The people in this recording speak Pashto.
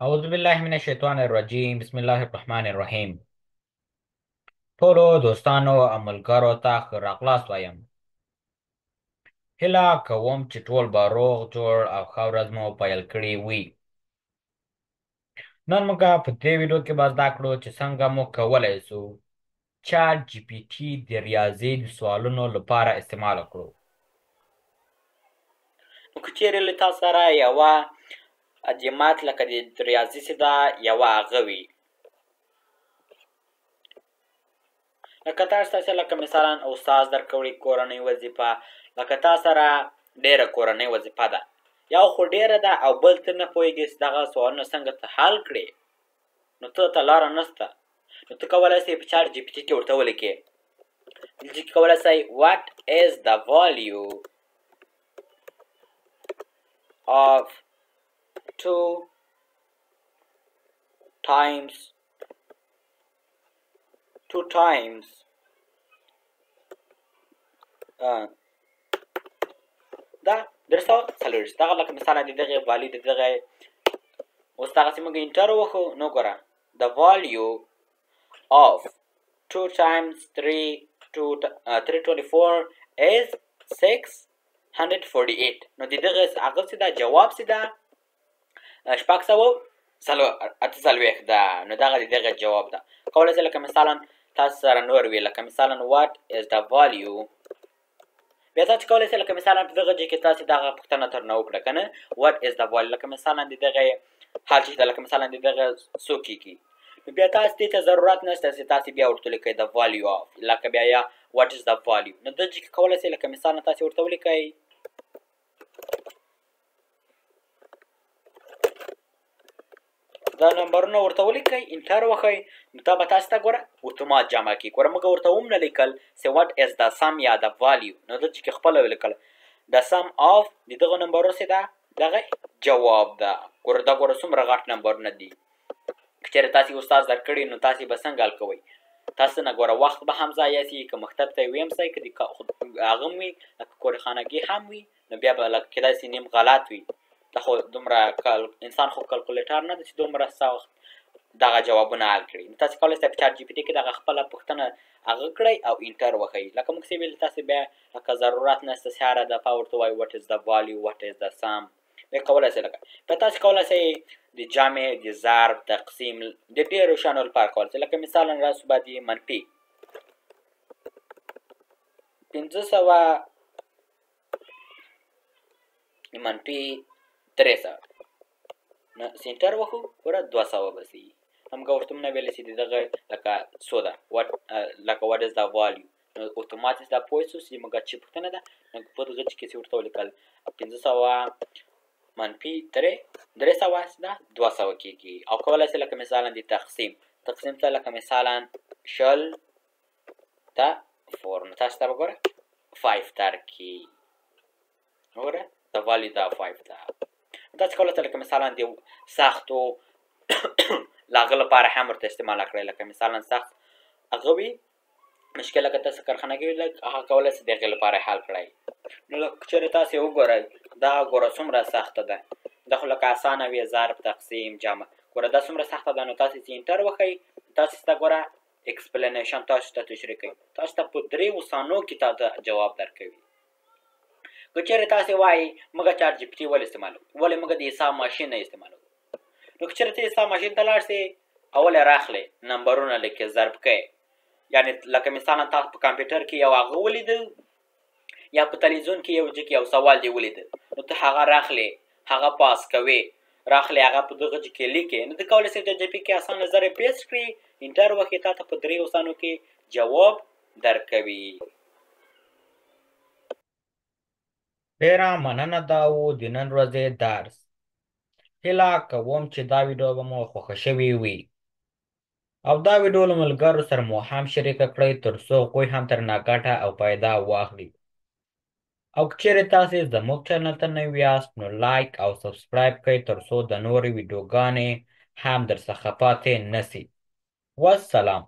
أعوذ بالله من الشیطان الرجیم بسم الله الرحمن الرحیم. ټولو دوستانو او ملګرو ته ښه راغلاست وایم. هیله کوم چې ټول به روغ جوړ او ښه ورځ مو پیل کړې وي. نن موږ په دې ویډیو کې به زده کړو چې څنګه موږ کولی سو چات جی پي ټي د ریاضي د سوالونو لپاره استعمال کړو. نو که چیرې له تا سره یوه جماعت لکه د ریاضي چې ده یوه هغه وي، لکه تاسو ته لکه مثلا استاد درکړی کورنۍ وظیفه، لکه تا سره ډېره کورنۍ وظیفه ده، یو خو ډېره ده او بل ته نه پوهېږې چې دغه سوالونه څنګه ته حل کړې، نو ته لاره نشته. نو ته کولی شې په چاټ جي پي ټي کې ورته ولیکې، دلته کې کولی شئ what is the value of 2 times 2 times دا 340. دغه لکه مثلا د دغې والي د دغه اوس دغسې موږ انټر وکړو، نو ګوره the value of 2 times 324 is 648. نو د دغه هغه څه ده جواب څه ده 648 ده. نو دغه د دغه جواب ده. کولی شئ لکه مثلا تاسو سره نور وي، لکه مثلا what is the value. بیا تاسو کولی شئ لکه مثلا په دغه ځای کې تاسو دغه پوښتنه ترنه وکړه که نه what is the value، لکه مثلا د دغه حال چې ده لکه مثلا د دغه څو کېږي، نو بیا تاسو دې ته ضرورت نشته چې تاسو بیا ورته ولیکئ the value of، لکه بیا یا what is the value. نو دلته کې کولی شئ لکه مثلا تاسو ورته ولیکئ دا نمبرونه ورته ولیکئ، انټر وښئ، نو دا به تاسو ته ګوره اتومات جمع کړي. ګوره موږ ورته هم نه لیکل چې what is the sum یا the value، نو دلته کې خپله ولیکل the sum of د دغه نمبرو څه ده دغه جواب ده. ګوره دا ګوره څومره غټ نمبرونه دي. که چېرې تاسې استاد درکړي نو تاسې به څنګه حل کوئ؟ تاسو نه ګوره وخت به هم ضایع سي، که مکتب ته ویم سئ، که د هغه هم وي لکه کورخانګي هم وي، نو بیا به لکه کیدای سي نیم غلط وي. دا خو دومره انسان خو کلکولیټر نه ده چې دومره سخت دغه جوابونه حل کړي. نو تاسې کولی شئ په چاټ جي پي ټي کې دغه خپله پوښتنه هغه کړئ او انټر وښئ. لکه موږ چې ویل تاسې بیا لکه ضرورت نشته چې هره دفعه ورته وایي what is the value what is the sum. بیا کولی شئ لکه بیا تاسې کولی شئ د جمع د ضرب تقسیم د ډېرو شیانو لپاره کولی شئ. لکه مثلا راسو به د منفي 500 منفي 300 نو سینټر وکړو ګوره 200 به سي. همګه ورته نه ویلی چې د دغه لکه څو ده لکه what is the value، نو اتوماتیک دا پوه شو چې موږ چې پوښتنه ده نو په دغه کې چې ورته ولیکل 500 منفي 300 ده 200 کېږي. او کولی شئ لکه مثلا د تقسیم ته لکه مثلا 20 ته 4، نو تاسو ته به ګوره 5 درکړي. ګوره د value دا 5 ده. تاسو کولی شئ لکه مثلا د سختو له هغه لپاره هم ورته استعمال کړئ. لکه مثلا سخت هغه وي مشکل لکه تاسو کارخانګي وي هغه کولی شئ د هغې لپاره حل کړئ. نو لکه چېرې تاسې وګورئ دغه ګوره څومره سخته ده، دا خو لکه اسانه وي ضرب تقسیم جمع. ګوره دا څومره سخته ده، نو تاسې چې انټر وښئ تاسې ته ګوره اکسپلینیشن تاسو ته تشریح کوي، تاسو ته په 3 ثانیو کې تا ته جواب درکوي. که چېرې تاسې وایي موږ چاټ جي پي ټي ولې استعمالوو، ولې موږ د حساب ماشین نه استعمالوو، نو که چېرې ته حساب ماشین ته لاړ شې اول یې راخلې نمبرونه لیکې ضرب کوې، یعنې لکه مثلا تاسو په کمپیوټر کې یو هغه ولیده یا په تلویزیون کې یو ځای کې یو سوال دی ولیده، نو ته هغه راخلې هغه پاس کوې راخلې هغه په دغه ځای کې لیکې، نو ته کولی شې چاټ جي پي کې اسانه زر یې پیسټ کړي انټر وکړې تا ته په 3 ثانیو کې جواب درکوي. ډېره مننه دا و د نن ورځې درس. هیله کوم چې دا ویډیو به مو خوښه شوې وي او دا ویډیو له ملګرو سره مو هم شریکه کړئ تر څو هغوی هم ترنه ګټه او پیدا واخلي. او که چیرې تاسې زموږ چینل ته نوي یاست نو لایک او سبسکرایب کړئ تر څو د نورې ویډیوګانې هم درڅخه پاتې نسي. والسلام.